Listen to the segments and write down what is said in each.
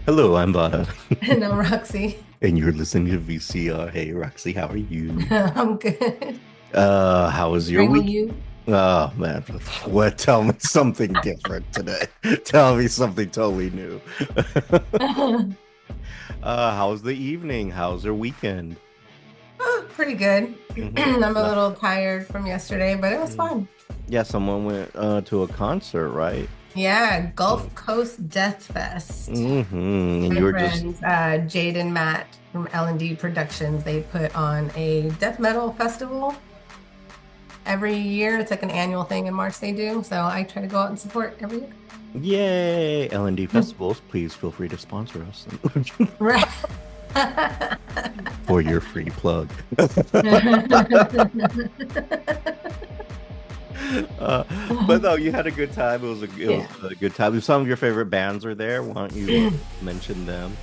Hello, I'm Vara, And I'm Roxy. and you're listening to VCR. Hey, Roxy, how are you? I'm good. How was your Strangle week? you. Oh man, what? Tell me something different today. Tell me something totally new. How's the evening? How's your weekend? Oh, pretty good. Hmm. I'm a No. little tired from yesterday, but it was Mm. fun. Yeah, someone went to a concert, right? Yeah, Gulf Coast Death Fest. And My you were just friends, Jade and Matt from L&D Productions, they put on a death metal festival every year. It's like an annual thing in March they do. So I try to go out and support every yay, L&D year. festivals. Please feel free to sponsor us Right. for your free plug. Uh, but no, you had a good time. It was Yeah. a good time. If some of your favorite bands are there, why don't you mention them?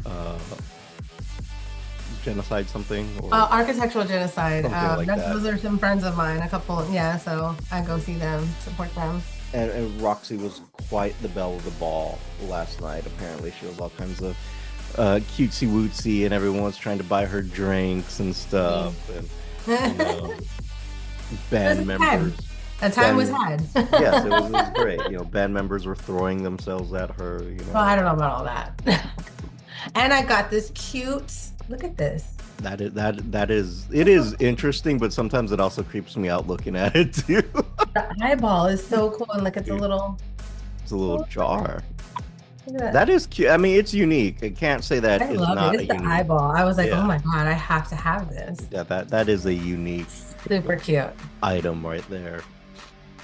Uh, Genocide something or Architectural genocide. something like that. Those are some friends of mine. A couple, yeah. So I go see them, support them. And Roxy was quite the belle of the ball last night. Apparently, she was all kinds of cutesy wootsy, and everyone was trying to buy her drinks and stuff. Mm. And you know, It was band a good time. members, A time was band had. yes, it was great. Band members were throwing themselves at her. Well, I don't know about all that. And I got this cute. Look at this. That is it is interesting, but sometimes it also creeps me out looking at it too. The eyeball is so cool, and look, it's a little. It's a little Look jar. at that. That is cute. I mean, it's unique. I can't say that I is love it. not a It's the unique. eyeball. I was like, oh Yeah, my God, I have to have this. yeah. That is a unique Super cute. item right there.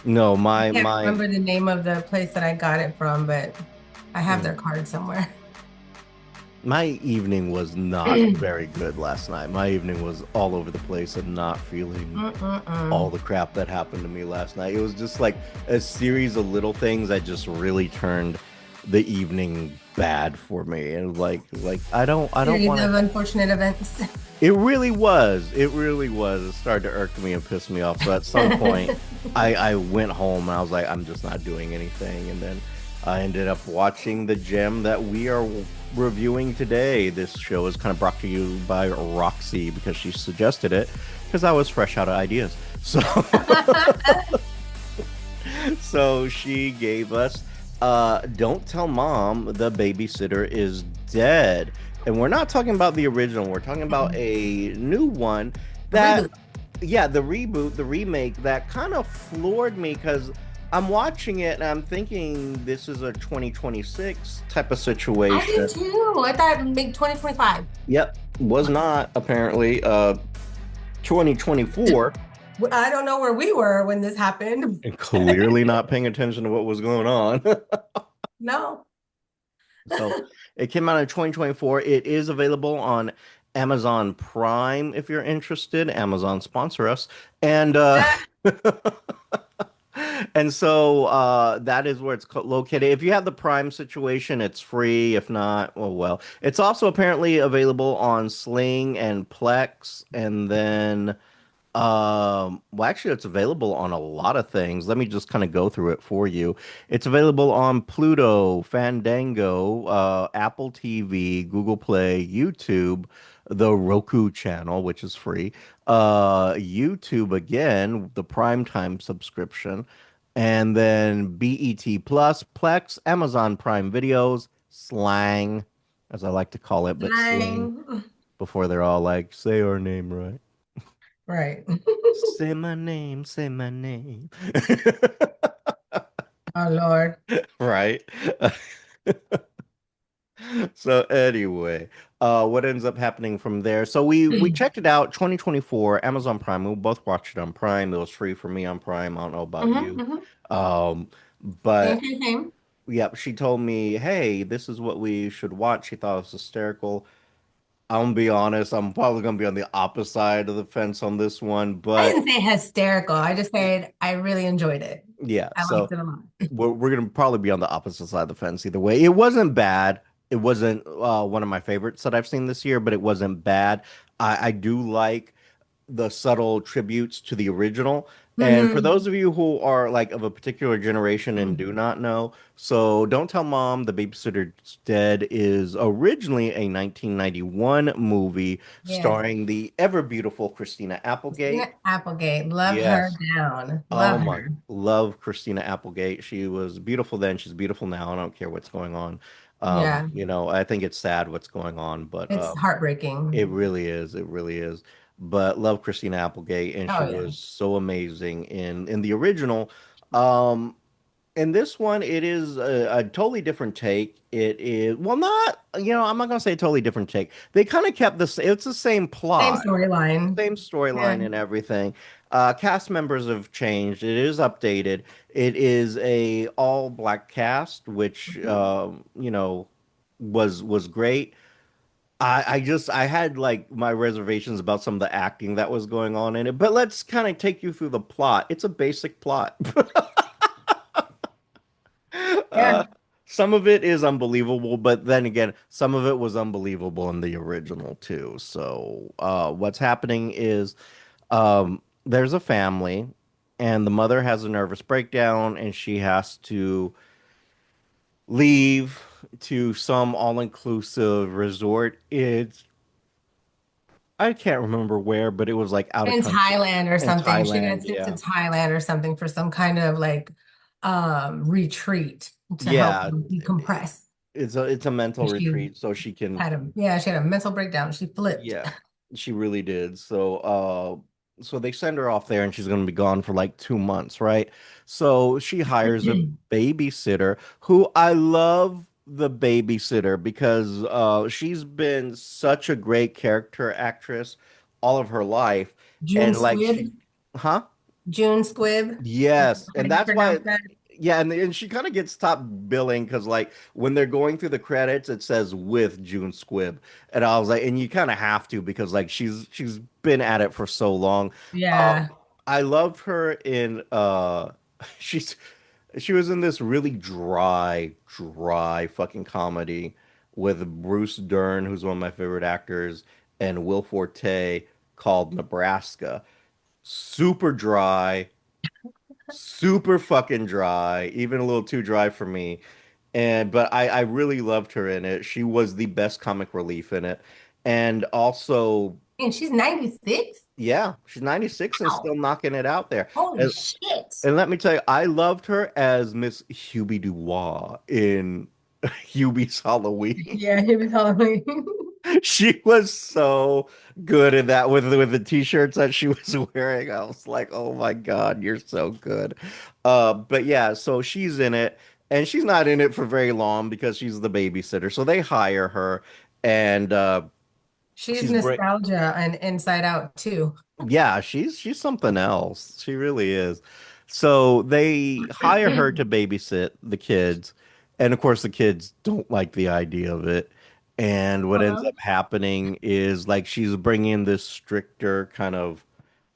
No, I my can't my remember the name of the place that I got it from, but I have their mm, card somewhere. my evening was not very good last night. My evening was all over the place and not feeling all Mm-mm-mm. the crap that happened to me last night. It was just like a series of little things that just really turned the evening bad for me. And like I don't Series want of to. unfortunate events. It really was. It really was. It started to irk me and piss me off. So at some point, I went home and I was like, I'm just not doing anything. And then I ended up watching the gem that we are reviewing today. This show is kind of brought to you by Roxy because she suggested it because I was fresh out of ideas. So so she gave us Don't Tell Mom the Babysitter is Dead. And we're not talking about the original, we're talking about a new one that, Reboot. yeah, the reboot, the remake that kind of floored me because I'm watching it and I'm thinking this is a 2026 type of I did situation. too. I thought big 2025. Yep, was not apparently 2024 I don't know where we were when this happened. and clearly not paying attention to what was going on. No. So it came out in 2024. It is available on Amazon Prime if you're interested. Amazon sponsor us. And and so that is where it's located. If you have the Prime situation, it's free. If not, oh well. It's also apparently available on Sling and Plex, and then well, actually, it's available on a lot of things. Let me just kind of go through it for you. It's available on Pluto, Fandango, Apple TV, Google Play, YouTube, the Roku channel, which is free, YouTube again, the primetime subscription, and then BET Plus, Plex, Amazon Prime Videos, Slang, as I like to call it, but Sling Slang. before they're all like, say our name right. Right. Say my name, say my name. Oh Lord. Right? So anyway, what ends up happening from there? So we checked it out, 2024, Amazon Prime. We both watched it on Prime. It was free for me on Prime. I don't know about you. Mm-hmm. Um, Same, but same, same. yeah, she told me, hey, this is what we should watch. She thought it was hysterical. I'm gonna be honest, I'm probably gonna be on the opposite side of the fence on this one, I but didn't say hysterical. I just said I really enjoyed it. yeah, I liked so it a lot. we're gonna probably be on the opposite side of the fence either way. It wasn't bad. It wasn't one of my favorites that I've seen this year, but it wasn't bad. I do like the subtle tributes to the original, And for Hmm. those of you who are like of a particular generation and do not know, so Don't Tell Mom, The Babysitter's Dead is originally a 1991 movie Yes. starring the ever beautiful Christina Christina Applegate. Applegate. Love her Yes. down. Oh Love my, her. love Christina Applegate. She was beautiful then. She's beautiful now. I don't care what's going on. Yeah. I think it's sad what's going on, but It's it heartbreaking. really is. It really is. But love Christina Applegate, and she Oh yeah. was so amazing in the original. Um, in this one, it is a totally different take. It is well, not I'm not gonna say a totally different take. They kind of kept this. It's the same Same plot, storyline. same Yeah. storyline and everything. Cast members have changed. It is updated. It is a all black cast, which Mhm. was great. I had like my reservations about some of the acting that was going on in it, but let's kind of take you through the plot. It's a basic plot. Yeah. Uh, some of it is unbelievable, but then again, some of it was unbelievable in the original too. So, what's happening is there's a family, and the mother has a nervous breakdown, and she has to leave to some all-inclusive resort. I can't remember where, but it was like out of In country Thailand or in something. She Thailand. got sent to Yeah. Thailand or something for some kind of like retreat to help Yeah. decompress. It's a mental She retreat, so she can. she had a mental breakdown. She flipped. Yeah, she really did. So they send her off there and she's going to be gone for like 2 months, right? So she hires a babysitter who I love the babysitter because she's been such a great character actress all of her life. June And like she, Squibb. huh? June Squibb. Yes, How and do you that's why, pronounce that? yeah, and she kind of gets top billing because like when they're going through the credits, it says with June Squibb, and I was like, and you kind of have to because like she's been at it for so long. Yeah. I loved her in she's she was in this really dry fucking comedy with Bruce Dern, who's one of my favorite actors, and Will Forte called Nebraska. Super dry, super fucking dry, even a little too dry for me. And but I really loved her in it. She was the best comic relief in it. And also, And she's 96. yeah, she's 96 and Wow. still knocking it out there. Holy And, shit. and let me tell you, I loved her as Miss Hubie Dubois in Hubie's Halloween. Yeah, he was Halloween. She was so good in that with the t-shirts that she was wearing. I was like, "Oh my God, you're so good." But yeah, so she's in it, and she's not in it for very long because she's the babysitter. So they hire her, and She's she's bring nostalgia and Inside Out too. yeah, she's something else. She really is. So they hire her to babysit the kids, and of course the kids don't like the idea of it. And what ends Uh-huh. up happening is like she's bringing this stricter kind of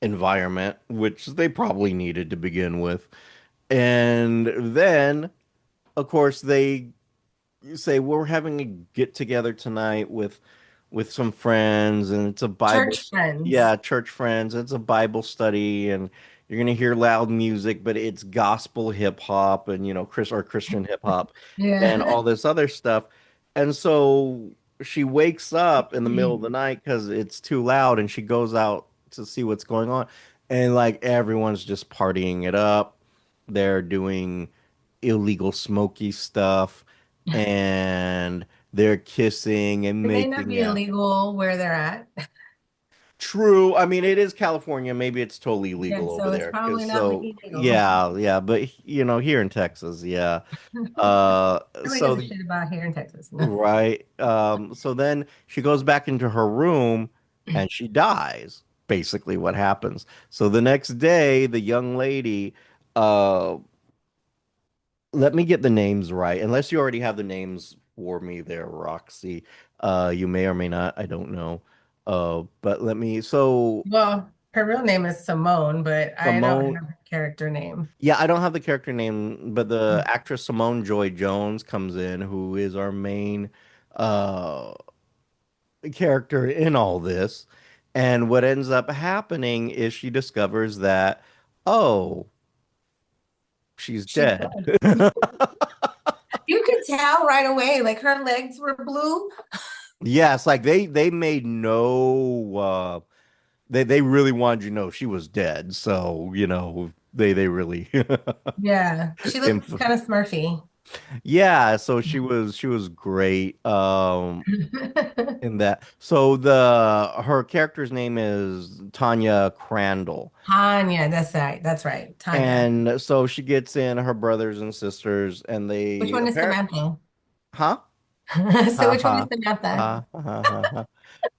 environment, which they probably needed to begin with. And then, of course, they say we're having a get together tonight with some friends and it's a Bible Church friends. yeah, church friends. It's a Bible study and you're gonna hear loud music, but it's gospel hip hop and Christian hip hop and Yeah. all this other stuff. And so she wakes up in the middle of the night because it's too loud and she goes out to see what's going on. And like everyone's just partying it up. They're doing illegal smoky stuff and they're kissing and It may not making be out. illegal where they're at. True. I mean, it is California. Maybe it's totally Yeah, legal over so it's there. probably 'Cause not so, illegal. yeah, yeah. But, here in Texas, yeah. Nobody gives So, a shit about here in Texas. No. right. So then she goes back into her room and she dies. Basically, what happens. So the next day, the young lady, uh, let me get the names right. Unless you already have the names for me there, Roxy. You may or may not. I don't know. But so Well, her real name is Simone, but I don't Simone, have a character name. yeah, I don't have the character name, but the actress Simone Joy Jones comes in, who is our main uh character in all this. And what ends up happening is she discovers that Oh, she's She's dead. dead. You could tell right away, like her legs were blue. Yes, like they made no they really wanted you to know she was dead. So, they really Yeah, she looked inf kind of smurfy. yeah, so she was great in that. So the her character's name is Tanya Crandall. Tanya, that's right. That's right. Tanya. And so she gets in her brothers and sisters and Which they one is apparently, Samantha? huh? So Ha which one is ha Samantha? ha ha ha ha.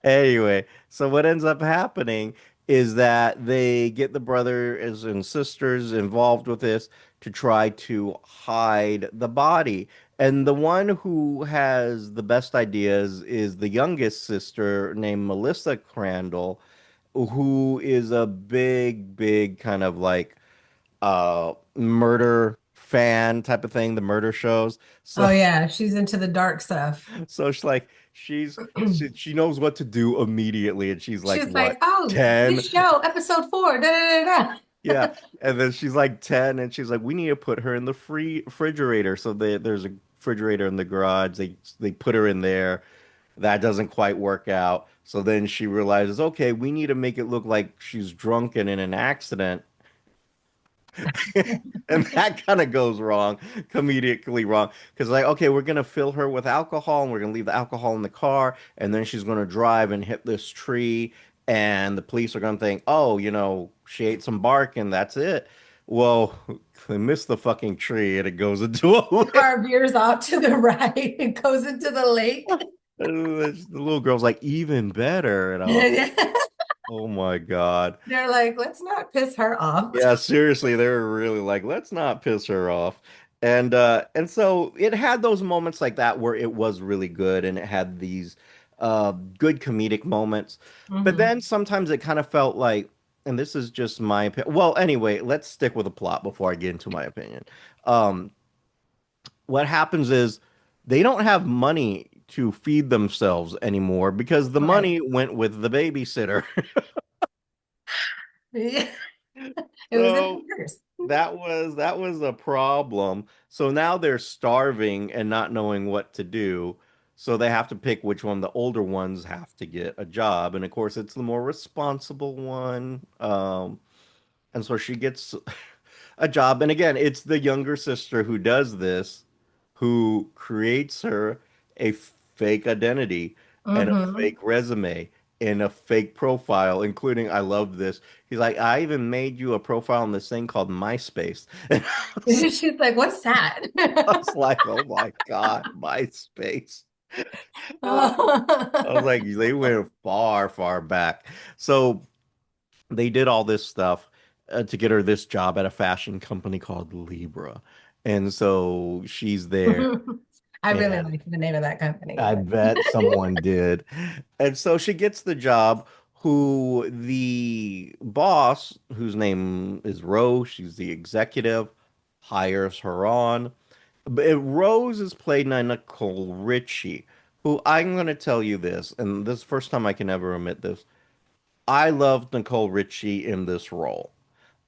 Anyway, so what ends up happening is that they get the brothers and sisters involved with this to try to hide the body. And the one who has the best ideas is the youngest sister named Melissa Crandall, who is a big, big kind of like murder fan type of thing, the murder shows. So Oh yeah, she's into the dark stuff. so she's like she knows what to do immediately, and she's like She's what, like, oh, 10? this show, episode 4, da da da Yeah. da. And then she's like 10 and she's like we need to put her in the free refrigerator. So there's a refrigerator in the garage. They put her in there. That doesn't quite work out. So then she realizes, okay, we need to make it look like she's drunk and in an accident. And that kind of goes wrong, comedically wrong. Because, like, okay, we're going to fill her with alcohol and we're going to leave the alcohol in the car. And then she's going to drive and hit this tree. And the police are going to think, oh, she ate some bark and that's it. Well, they missed the fucking tree and it goes into a The lake. car veers off to the right and goes into the lake. And the little girl's like, even better. And I was, oh my God. They're like, let's not piss her off. Yeah, seriously, they were really like, let's not piss her off. And so it had those moments like that where it was really good and it had these good comedic moments. But Hmm. then sometimes it kind of felt like, and this is just my opinion. Well, anyway, let's stick with the plot before I get into my opinion. Um, what happens is they don't have money to feed themselves anymore because the Right. money went with the babysitter. Yeah. It was in So her purse. that was a problem. So now they're starving and not knowing what to do. So they have to pick which one. The older ones have to get a job, and of course, it's the more responsible one. And so she gets a job. And again, it's the younger sister who does this, who creates her a fake identity and a Hmm. fake resume and a fake profile, including, I love this. He's like, I even made you a profile on this thing called MySpace. And She's like, what's that? I was like, oh my God, MySpace. I was Oh. like, they went far, far back. So they did all this stuff to get her this job at a fashion company called Libra. And so she's there, I really and like the name of that company, I but bet someone did. And so she gets the job, who the boss, whose name is Rose, she's the executive, hires her on. But Rose is played by Nicole Richie, who I'm going to tell you this, and this is the first time I can ever admit this. I loved Nicole Richie in this role.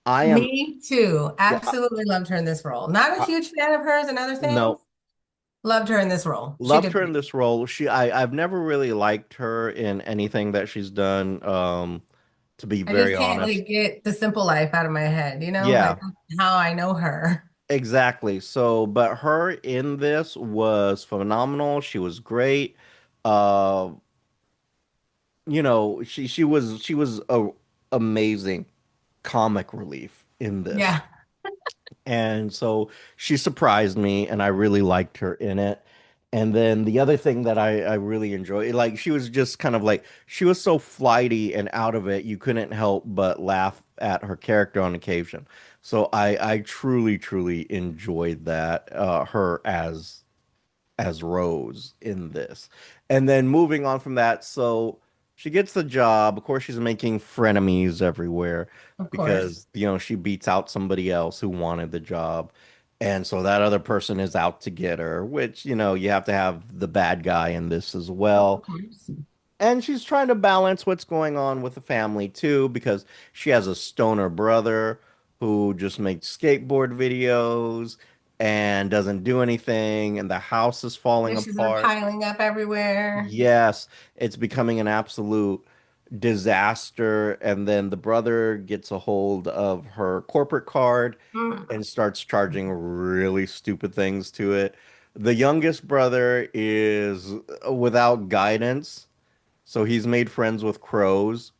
I am, me too. yeah, Absolutely loved her in this role. Not a I, huge fan of hers and other things. no, Loved her in this role. She loved did her in great. this role. I've never really liked her in anything that she's done, to be I very just can't honest. like get the simple life out of my head, like Yeah, that's how I know her. exactly. So, but her in this was phenomenal. She was great. Uh, she was a amazing comic relief in this. Yeah, And so she surprised me, and I really liked her in it. And then the other thing that I really enjoyed, like she was just kind of like, she was so flighty and out of it, you couldn't help but laugh at her character on occasion. So I truly, truly enjoyed that, her as Rose in this. And then moving on from that, so she gets the job. Of course, she's making frenemies everywhere of course. because, she beats out somebody else who wanted the job. And so that other person is out to get her, which, you have to have the bad guy in this as Of well. course. And she's trying to balance what's going on with the family too, because she has a stoner brother who just makes skateboard videos and doesn't do anything, and the house is falling Dishes are apart. piling up everywhere. Yes, it's becoming an absolute disaster. And then the brother gets a hold of her corporate card Mm. and starts charging really stupid things to it. The youngest brother is without guidance, so he's made friends with crows.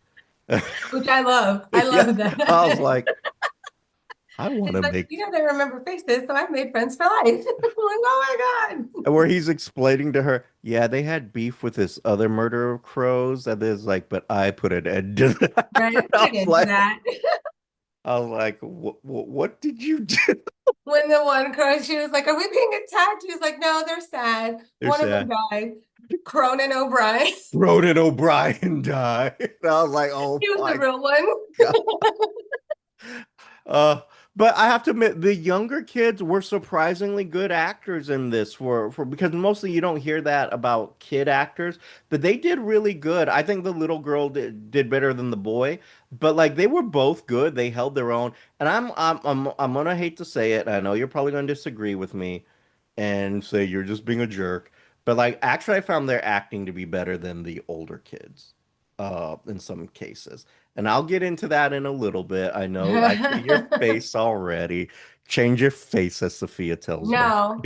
Which I love. I Yeah, love I was that. like, I want It's to like, make, you know, they remember faces, so I've made friends for life. I'm like, oh my God. where he's explaining to her, yeah, they had beef with this other murder of crows. And there's like, but I put an end to that. Right? I Put was into like, that. what did you do? When the one crow, she was like, are we being attacked? He was like, no, they're sad. They're One of them sad. died. Cronin O'Brien. Ronan O'Brien died. And I was like, oh He was the my real one. God. Uh, but I have to admit, the younger kids were surprisingly good actors in this for because mostly you don't hear that about kid actors, but they did really good. I think the little girl did better than the boy, but like they were both good. They held their own. And I'm gonna hate to say it. I know you're probably gonna disagree with me and say you're just being a jerk, but like actually I found their acting to be better than the older kids in some cases. And I'll get into that in a little bit. I see your face already. Change your face, as Sophia tells me. No.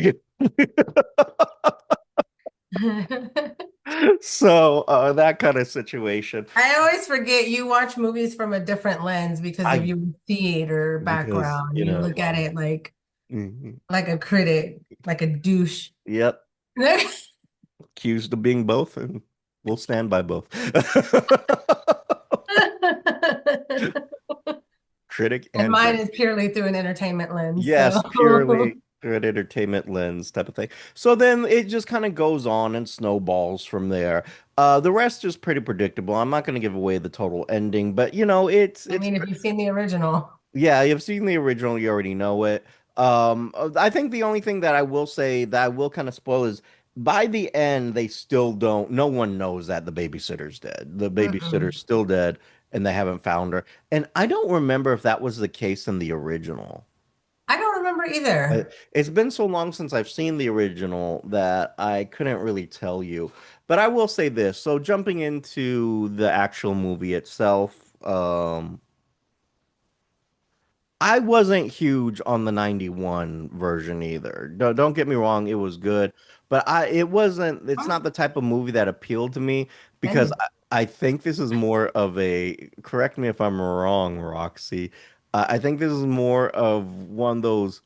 So, that kind of situation. I always forget you watch movies from a different lens because of I, your theater because, background. You look at it mhm. like a critic, like a douche. Yep, accused of being both, and we'll stand by both. Critic And and mine jerk. is purely through an entertainment lens. Yes, So purely through an entertainment lens type of thing. So then it just kind of goes on and snowballs from there. The rest is pretty predictable. I'm not going to give away the total ending, but I mean, if you've seen the original, yeah, you've seen the original, you already know it. I think the only thing that I will say that I will kind of spoil is by the end, they still don't, no one knows that the babysitter's dead. The babysitter's mm-mm. still dead and they haven't found her. And I don't remember if that was the case in the original. I don't remember either. It's been so long since I've seen the original that I couldn't really tell you. But I will say this. So jumping into the actual movie itself, I wasn't huge on the 91 version either. Don't get me wrong, it was good, but it's not the type of movie that appealed to me because And I think this is more of a, correct me if I'm wrong, Roxy. I think this is more of one of those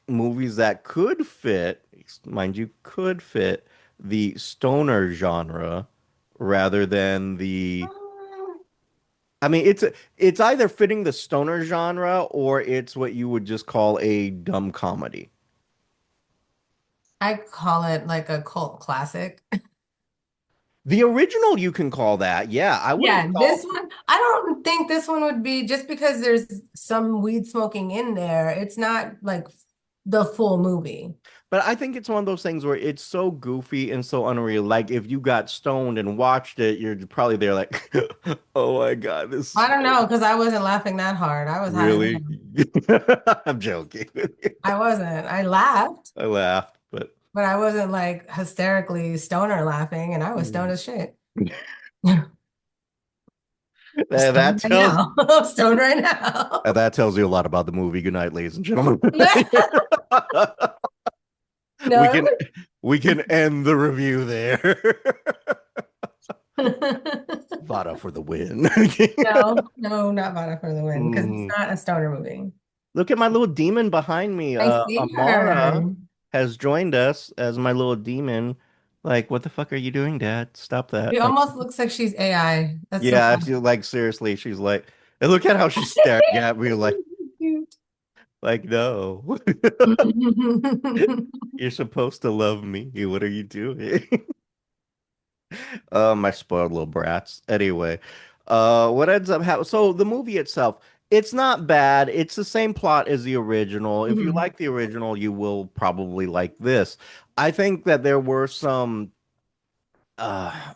movies that could fit, mind you, could fit the stoner genre rather than the. I mean, it's either fitting the stoner genre or it's what you would just call a dumb comedy. I call it like a cult classic. The original you can call that. Yeah, I wouldn't Yeah, this call, one, I don't think this one would be just because there's some weed smoking in there. It's not like the full movie. but I think it's one of those things where it's so goofy and so unreal. Like if you got stoned and watched it, you're probably there like, oh my God, this I is don't so know because I wasn't laughing that hard. I was high as really. hell. I'm joking. I wasn't. I laughed, I laughed, but but I wasn't like hysterically stoner laughing, and I was stoned mm. as shit. That Stoned right tells now. Stoned right now. that tells you a lot about the movie. Good night, ladies and gentlemen. We No. can we can end the review there. Vada for the win. No, no, not Vada for the win because it's Mm. not a stoner movie. Look at my little demon behind me. I see Amara her. has joined us as my little demon. Like, what the fuck are you doing, Dad? Stop that. She Like, almost looks like she's AI. That's so yeah, funny. she's like seriously, she's like, and look at how she's staring at me Cute. like no. You're supposed to love me. What are you doing? My spoiled little brats. Anyway, what ends up happening? So the movie itself, it's not bad. It's the same plot as the original. If you Mhm. like the original, you will probably like this. I think that there were some. Uh,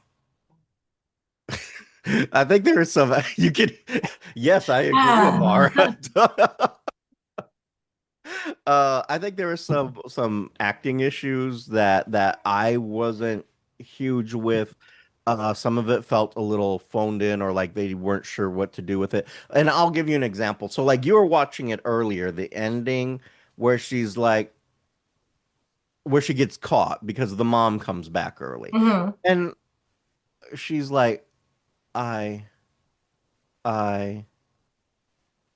I think there is some you could yes, I agree, Amara. Ah. I think there were some acting issues that I wasn't huge with. Some of it felt a little phoned in or like they weren't sure what to do with it. And I'll give you an example. So like you were watching it earlier, the ending where she's like where she gets caught because the mom comes back early. Mhm. And she's like, I I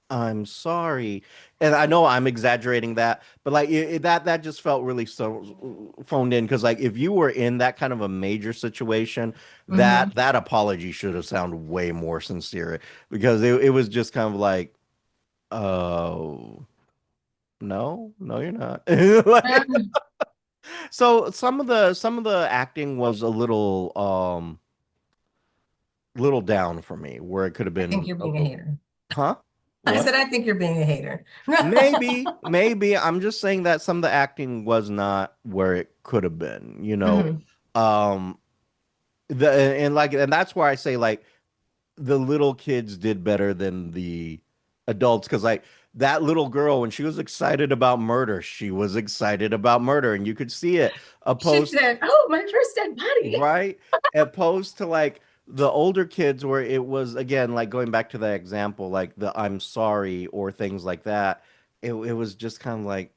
I'm sorry. And I know I'm exaggerating that, but like that just felt really so phoned in because like if you were in that kind of a major situation, Mhm. that apology should have sounded way more sincere because it was just kind of like, oh, no, you're not. Like, Um, so some of the acting was a little down for me where it could have I think been you're a being a little, hater. huh? I What? said I think you're being a hater. Maybe. I'm just saying that some of the acting was not where it could have been, you know. Mhm. Um and that's where I say like the little kids did better than the adults because like that little girl when she was excited about murder, she was excited about murder and you could see it She opposed said, "Oh, my first dead body." right opposed to like the older kids where it was again like going back to that example like the I'm sorry or things like that it was just kind of like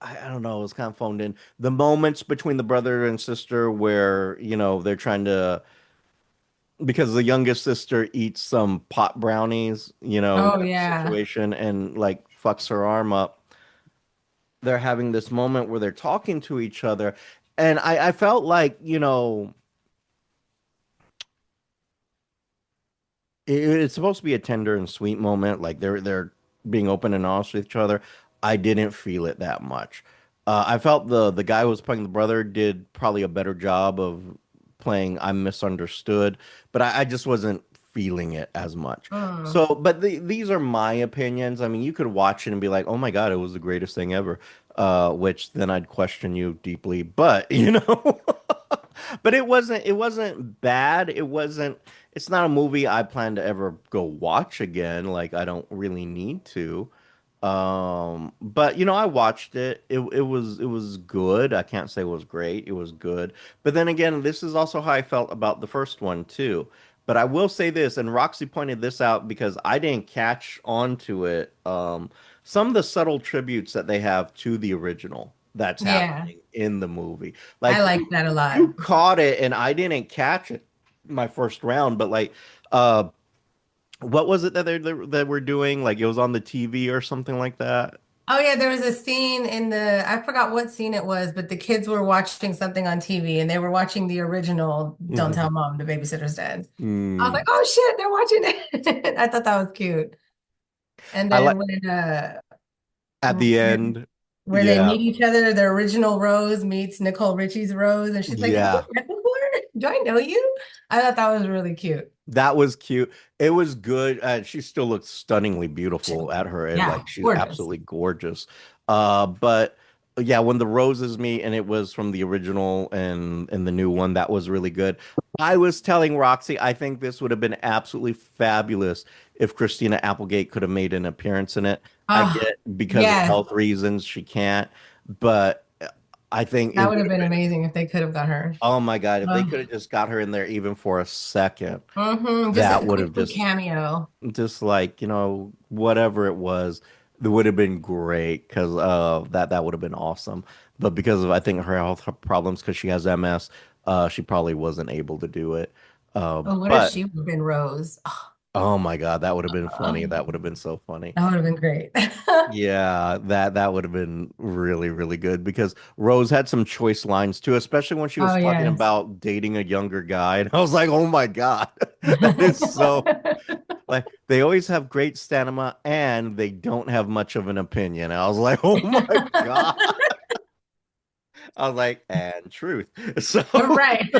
I don't know, it was kind of phoned in. The moments between the brother and sister where, they're trying to, because the youngest sister eats some pot brownies, Oh kind of yeah. situation and like fucks her arm up. They're having this moment where they're talking to each other. And I felt like, it's supposed to be a tender and sweet moment, like they're being open and honest with each other. I didn't feel it that much. I felt the guy who was playing the brother did probably a better job of playing I'm misunderstood, but I just wasn't feeling it as much. Mm. So, but these are my opinions. I mean, you could watch it and be like, "Oh my God, it was the greatest thing ever," which then I'd question you deeply. But but it wasn't bad. It's not a movie I plan to ever go watch again. Like I don't really need to. But I watched it. It was good. I can't say it was great. It was good. But then again, this is also how I felt about the first one too. But I will say this, and Roxy pointed this out because I didn't catch on to it. Some of the subtle tributes that they have to the original that's Yeah. happening in the movie. I Like like you that a lot. you caught it and I didn't catch it my first round, but like what was it that we're doing? Like it was on the TV or something like that. Oh yeah, there was a scene in I forgot what scene it was, but the kids were watching something on TV and they were watching the original Don't Hmm. Tell Mom, the Babysitter's Dead. I was like, Mm. oh shit, they're watching it. I thought that was cute. And I like then when at the end. where they Yeah. meet each other, the original Rose meets Nicole Richie's Rose, and she's like, have we Yeah. met before? Do I know you? I thought that was really cute. That was cute. It was good. She still looks stunningly beautiful at her age. Yeah, Like she's gorgeous. absolutely gorgeous. But yeah, when the roses meet and it was from the original and the new one, that was really good. I was telling Roxy, I think this would have been absolutely fabulous if Christina Applegate could have made an appearance in it. I Oh, get because of yes, health reasons she can't, but I think it that would would have have been been. amazing if they could have got her. Oh my God, if they Oh, could have just got her in there even for a second, just that a would quick have little just cameo. like whatever it was that would have been great because that would have been awesome, but because of I think her health problems because she has MS, she probably wasn't able to do it. Oh, what if But she would have been Rose? oh my God, that would have been Oh, funny. That would have been so funny. that would have been great. Yeah, that would have been really, really good because Rose had some choice lines too, especially when she was Oh, talking yes. about dating a younger guy. And I was like, oh my God, that is so. Like they always have great stamina and they don't have much of an opinion. I was like, oh my God. I was like, and truth. So Right.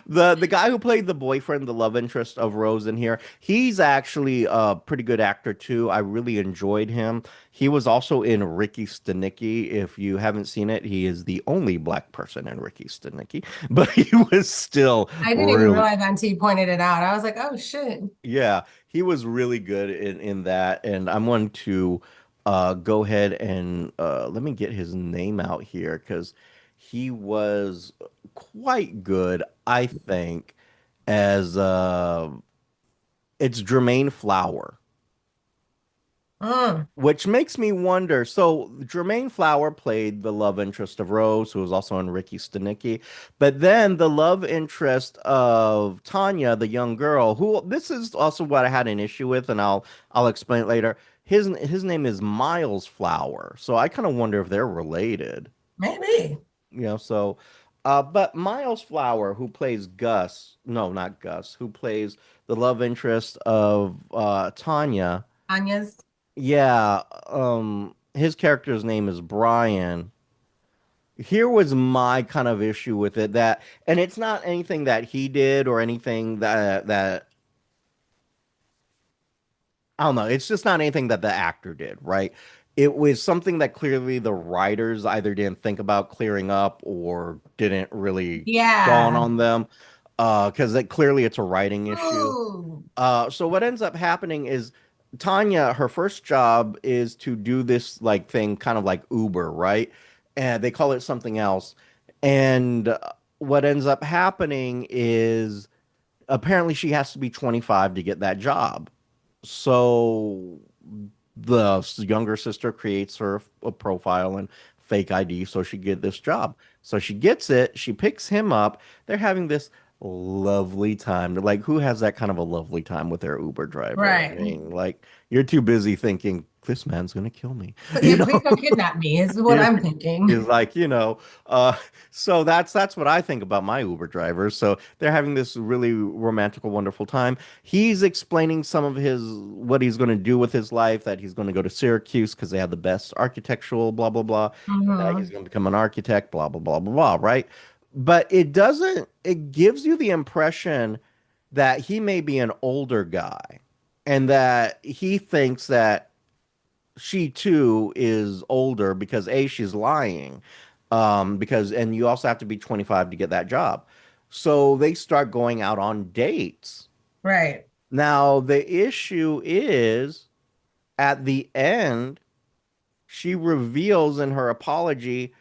The guy who played the boyfriend, the love interest of Rose in here, he's actually a pretty good actor too. I really enjoyed him. He was also in Ricky Stenicki. If you haven't seen it, he is the only black person in Ricky Stenicki, but he was still I didn't even really, realize that until you pointed it out. I was like, oh shit. yeah, he was really good in that. And I'm going to go ahead and let me get his name out here because he was quite good, I think, as it's Jermaine Flower. Mm, Which makes me wonder. So Jermaine Flower played the love interest of Rose, who was also in Ricky Stenicki. But then the love interest of Tanya, the young girl, who this is also what I had an issue with, and I'll explain it later. His name is Miles Flower. So I kind of wonder if they're related. maybe. So but Miles Flower, who plays Gus, no, not Gus, who plays the love interest of Tanya. Anya's. Yeah, his character's name is Brian. Here was my kind of issue with it that, and it's not anything that he did or anything that I don't know. It's just not anything that the actor did, right? It was something that clearly the writers either didn't think about clearing up or didn't really dawn Yeah. on them. Because clearly it's a writing issue. Ooh. So what ends up happening is Tanya, her first job is to do this like thing, kind of like Uber, right? And they call it something else. And what ends up happening is apparently she has to be 25 to get that job. So the younger sister creates her a profile and fake ID so she get this job. So she gets it. She picks him up. They're having this lovely time. Like, who has that kind of a lovely time with their Uber driver? I Right. mean, like, you're too busy thinking this man's gonna kill me, Yeah, you know? please don't kidnap me, is what Yeah. I'm Is thinking. like, so that's what I think about my Uber drivers. So they're having this really romantical, wonderful time. He's explaining some of his what he's going to do with his life, that he's going to go to Syracuse because they have the best architectural, blah blah blah, and that he's Hmm. going to become an architect, blah blah blah blah blah, right? But it gives you the impression that he may be an older guy and that he thinks that she too is older because A, she's lying. Because and you also have to be 25 to get that job. So they start going out on dates. Right. Now the issue is at the end, she reveals in her apology,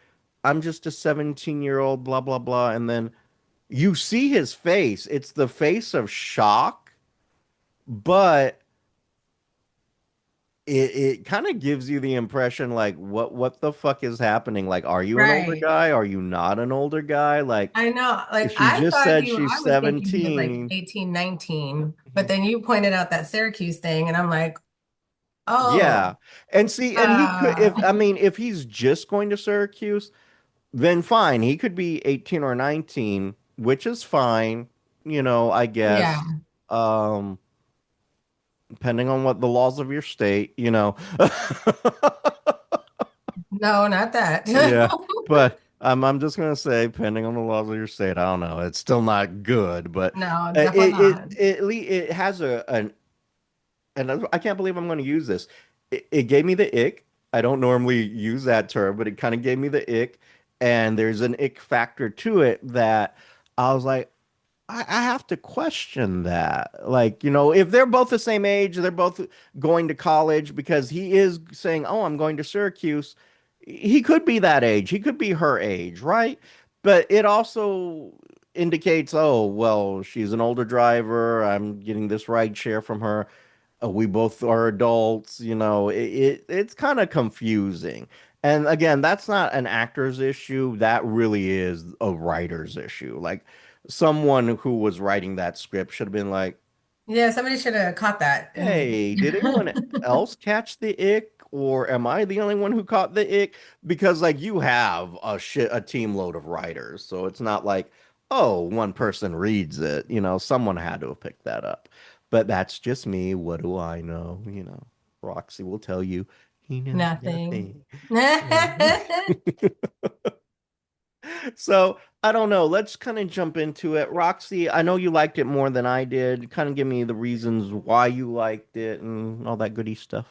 I'm just a 17-year-old, blah blah blah. And then you see his face. It's the face of shock, but it kind of gives you the impression like what the fuck is happening? Like, are you an older Right. guy? Are you not an older guy? Like, I know. Like she I just thought said I she's was thinking he was like 17. 18, 19, but Mhm. then you pointed out that Syracuse thing and I'm like, oh, Yeah. And see, and he could uh, if I mean if he's just going to Syracuse, then fine. He could be 18 or 19, which is fine, I yeah, guess. Um, depending on what the laws of your state. no, not that. Yeah, but I'm just gonna say, depending on the laws of your state, I don't know. It's still not good, but No, it definitely it not. it, it has an and I can't believe I'm going to use this. It gave me the ick. I don't normally use that term, but it kind of gave me the ick, and there's an ick factor to it that I was like, I have to question that. Like, if they're both the same age, they're both going to college because he is saying, "Oh, I'm going to Syracuse." He could be that age. He could be her age, right? But it also indicates, oh, well, she's an older driver. I'm getting this ride share from her. We both are adults. It's kind of confusing. And again, that's not an actor's issue. That really is a writer's issue. Like, someone who was writing that script should have been like, Yeah, somebody should have caught that. And hey, did anyone else catch the ick? Or am I the only one who caught the ick? Because like you have a team load of writers. So it's not like, oh, one person reads it. Someone had to have picked that up. But that's just me. What do I know? Roxy will tell you he knows nothing. nothing. So I don't know. Let's kind of jump into it. Roxy, I know you liked it more than I did. Kind of give me the reasons why you liked it and all that goody stuff.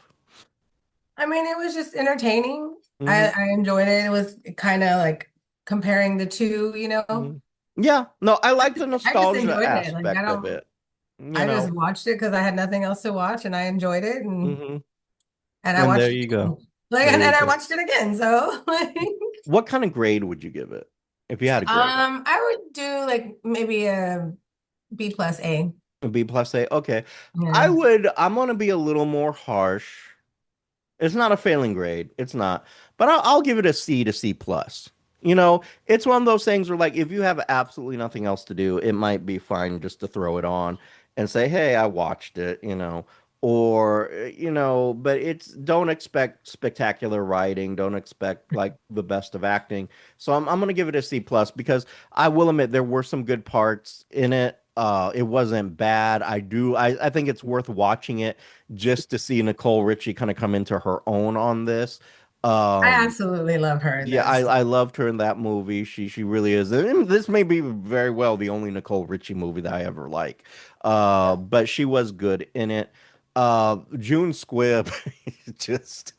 I mean, it was just entertaining. Hmm. I enjoyed it. It was kind of like comparing the two, you know. Hmm. Yeah, no, I like the I just nostalgia enjoyed it. Like aspect of it. You I just know. watched it because I had nothing else to watch and I enjoyed it Hmm. and I And there watched it you go. again. Like There and you I go. watched it again. So like What kind of grade would you give it if you had a grade? I would do like maybe a B plus A. A B plus A. Okay. Yeah. I'm gonna be a little more harsh. It's not a failing grade. It's not. But I'll give it a C to C plus. It's one of those things where, like, if you have absolutely nothing else to do, it might be fine just to throw it on and say, "Hey, I watched it." Or, but don't expect spectacular writing. Don't expect like the best of acting. So I'm gonna give it a C plus because I will admit there were some good parts in it. It wasn't bad. I think it's worth watching it just to see Nicole Richie kind of come into her own on this. I Um, absolutely love her in yeah, I this. I loved her in that movie. She really is. And this may be very well the only Nicole Richie movie that I ever like. But she was good in it. June Squibb, just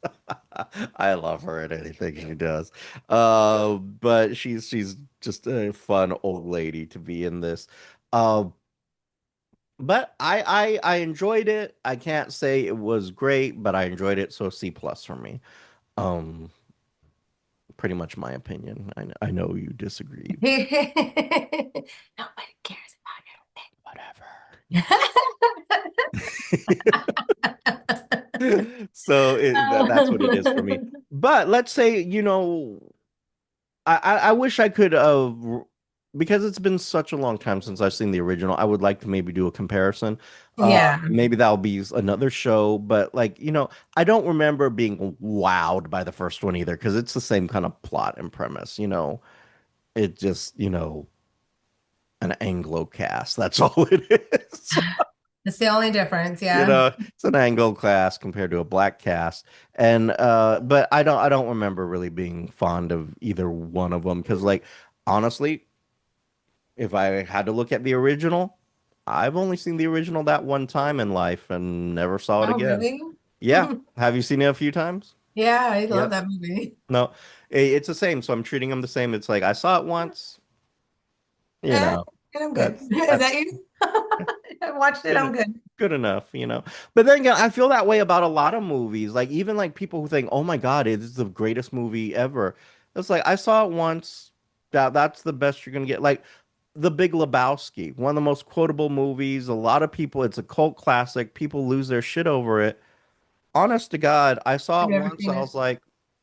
I love her in anything she does. But she's just a fun old lady to be in this. Uh, but I enjoyed it. I can't say it was great, but I enjoyed it, so C plus for me. Um, Pretty much my opinion. I know you disagree, but Nobody cares whatever. about So that's what it is for me. it. But let's say, I wish I could because it's been such a long time since I've seen the original. I would like to maybe do a comparison. Yeah, Maybe that'll be another show, but like, I don't remember being wowed by the first one either because it's the same kind of plot and premise. It just, an Anglo cast. That's all it is. it's the only difference. Yeah. It's an Anglo cast compared to a black cast. And but I don't remember really being fond of either one of them because like honestly, if I had to look at the original, I've only seen the original that one time in life and never saw it Oh, again. really? Yeah. Have you seen it a few times? Yeah, I love Yep. that movie. No, it's the same. So I'm treating them the same. It's like I saw it once, you Eh, know, and I'm good. that's Is that that's you? I watched it. I'm good, good. good enough. But then again, I feel that way about a lot of movies. Like even like people who think, "Oh my God, it is the greatest movie ever." It's like I saw it once. That's the best you're gonna get. Like The Big Lebowski, one of the most quotable movies. A lot of people, it's a cult classic. People lose their shit over it. Honest to God, I saw Have it you ever once. seen I it? was like,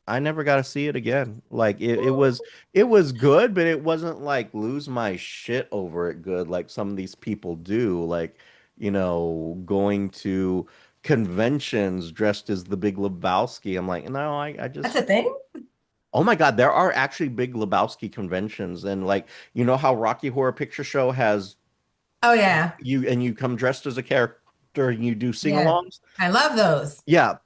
I never got to see it again. Like it was good, but it wasn't like lose my shit over it good like some of these people do. Like, going to conventions dressed as the Big Lebowski. I'm like, no, I That's just a thing? oh my God, there are actually Big Lebowski conventions. And like, you know how Rocky Horror Picture Show has Oh, yeah. you come dressed as a character and you do Yeah. sing-alongs? I love those. Yeah,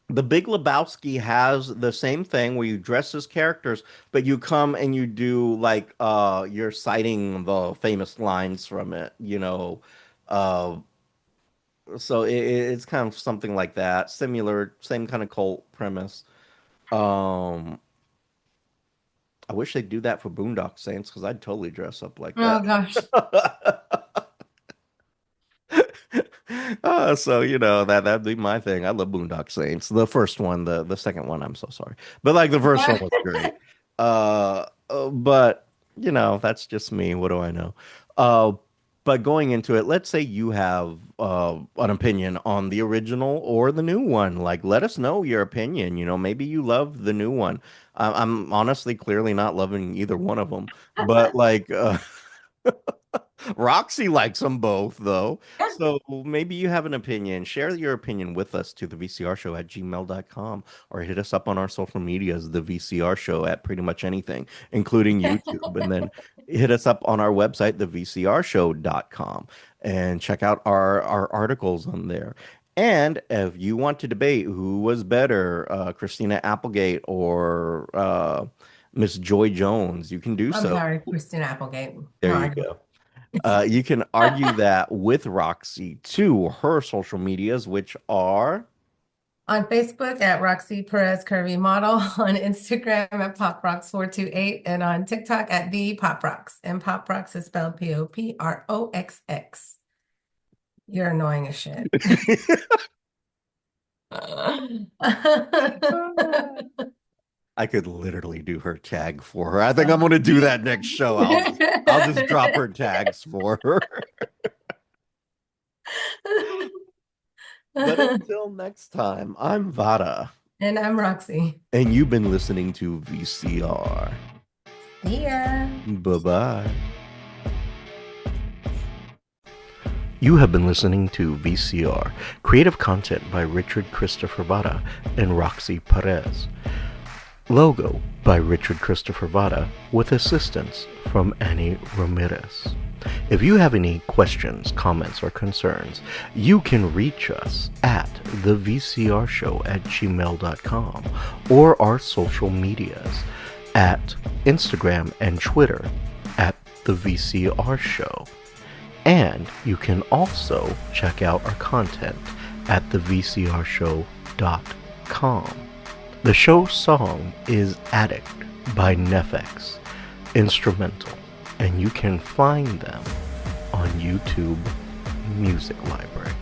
the Big Lebowski has the same thing where you dress as characters, but you come and you do like you're citing the famous lines from it. Uh so it's kind of something like that. Similar, same kind of cult premise. Um I wish they'd do that for Boondock Saints because I'd totally dress up like that. Oh, gosh. So that'd be my thing. I love Boondock Saints. The first one, the second one, I'm so sorry, but like the first one was great. But that's just me. What do I know? Uh, but going into it, let's say you have an opinion on the original or the new one. Like, let us know your opinion. Maybe you love the new one. I'm honestly clearly not loving either one of them, but like. Roxy likes them both, though. Yeah. So maybe you have an opinion. Share your opinion with us to the VCR show at gmail.com or hit us up on our social medias, the VCR show at pretty much anything, including YouTube. And then hit us up on our website, the VCRshow.com, and check out our articles on there. And if you want to debate who was better, Christina Applegate or Miss Joy Jones, you can do I'm so. sorry, Kristen Applegate. There No you argument. go. You can argue that with Roxy to her social medias, which are On Facebook at Roxy Perez Curvy Model, on Instagram at PopRocks428, and on TikTok at the Pop Rocks. And Pop Rocks is spelled Poproxx. You're annoying as shit. I could literally do her tag for her. I think I'm going to do that next show. I'll just drop her tags for her. But until next time, I'm Vara. And I'm Roxy. And you've been listening to VCR. See ya. Bye-bye. You have been listening to VCR, creative content by Richard Christopher Vara and Roxy Perez. Logo by Richard Christopher Vara with assistance from Annie Ramirez. If you have any questions, comments, or concerns, you can reach us at the VCR Show at gmail.com or our social medias at Instagram and Twitter at the VCR Show. And you can also check out our content at thevcrshow.com. The show's song is Addict by Nefex, instrumental, and you can find them on YouTube Music Library.